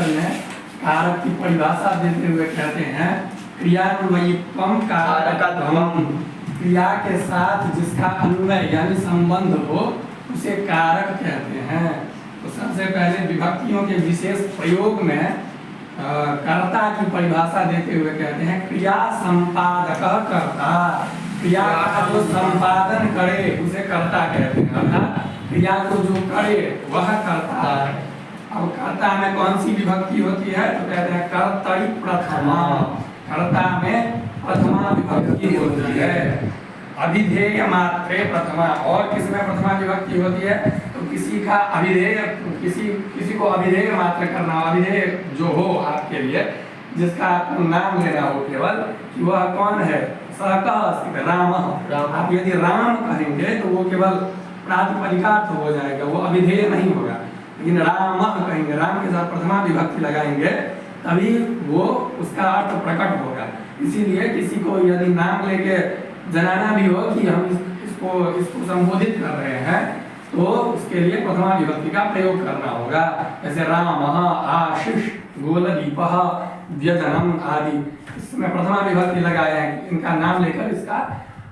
सूत्र में कारक की परिभाषा देते हुए कहते हैं क्रियान्वयित्वम कारकत्वम। क्रिया के साथ जिसका अन्वय यानी संबंध हो उसे कारक कहते हैं। तो सबसे पहले विभक्तियों के विशेष प्रयोग में कर्ता की परिभाषा देते हुए कहते हैं क्रिया संपादक कर्ता। क्रिया का जो संपादन करे उसे कर्ता कहते हैं, अर्थात क्रिया को जो करे वह कर्ता है। अब कर्ता में कौन सी विभक्ति होती है तो कहते हैं कर्तरि प्रथमा। कर्ता में प्रथमा विभक्ति होती है। अभिधेय मात्रे प्रथमा। और किसमें प्रथमा विभक्ति होती है तो किसी का अभिधेय, किसी को अभिधेय मात्र करना, अभिधेय जो हो आपके लिए, जिसका आपको नाम लेना हो केवल कि वह कौन है, सह राम। आप यदि राम कहेंगे तो वो केवल प्रातिपदिकार्थ हो जाएगा, वो अभिधेय नहीं होगा। लेकिन राम कहेंगे, राम के साथ प्रथमा विभक्ति लगाएंगे तभी वो उसका अर्थ प्रकट होगा। इसीलिए किसी को यदि नाम लेके जनाना भी हो कि हम इसको संबोधित कर रहे हैं तो उसके लिए प्रथमा विभक्ति का प्रयोग करना होगा। जैसे राम, आशीष, गोलदीप, व्यजनम आदि, इसमें प्रथमा विभक्ति लगाए हैं। इनका नाम लेकर इसका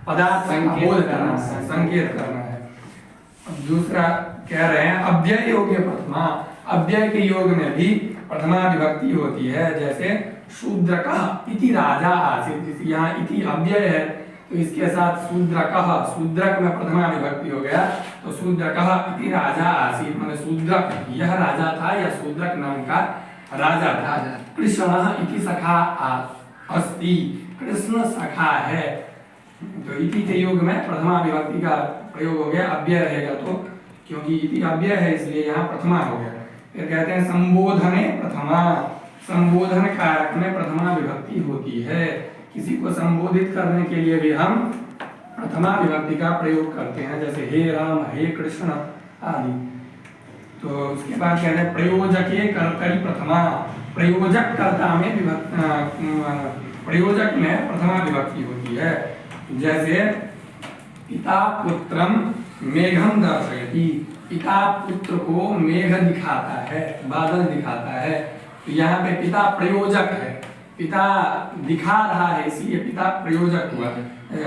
पदार्थ संबोध करना है, संकेत करना है। अब दूसरा कह रहे हैं अव्यय योग्य प्रथमा। अव्यय के योग में भी प्रथमा विभक्ति होती है। जैसे शूद्रकः इति राजा आसीत्, यहाँ इति अव्यय है तो इसके साथ शूद्रकः, शूद्रक में प्रथमा विभक्ति हो गया तो शूद्रकः इति राजा आसीत्, माने शूद्रक यह राजा था या शूद्रक नाम का राजा था। कृष्णः इति सखा अस्ति, कृष्ण सखा है। तो इति के योग में प्रथमा विभक्ति का प्रयोग हो गया। अव्यय रहेगा तो, क्योंकि इति अव्यय है इसलिए यहाँ प्रथमा हो गया। फिर कहते हैं संबोधने प्रथमा। संबोधन कारक में प्रथमा विभक्ति होती है। किसी को संबोधित करने के लिए भी हम प्रथमा विभक्ति का प्रयोग करते हैं, जैसे हे राम, हे कृष्ण आदि। तो उसके बाद कहते हैं प्रयोजके कर्तरि प्रथमा। प्रयोजक कर्ता में प्रयोजक में प्रथमा विभक्ति होती है। जैसे पिता पुत्रम मेघम दर्शयति, पिता पुत्र को मेघ दिखाता है, बादल दिखाता है। तो यहाँ पे पिता प्रयोजक है, पिता दिखा रहा है इसलिए पिता प्रयोजक हुआ।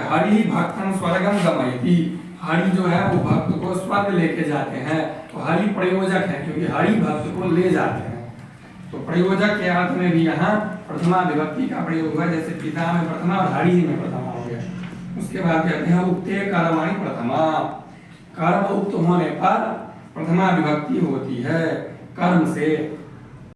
हरि भक्तम स्वर्गम गमयति, हरि जो है वो भक्त को स्वर्ग लेके जाते हैं, तो हरि प्रयोजक है क्योंकि हरि भक्त को ले जाते हैं। तो प्रयोजक के अर्थ में भी यहाँ प्रथमा विभक्ति का प्रयोग हुआ, जैसे पिता में प्रथमा और हरि में प्रथमा हो गया। उसके बाद कहते हैं उक्ते कर्मणि प्रथमा। कर्म उक्त होने पर प्रथमा विभक्ति होती है। कर्म से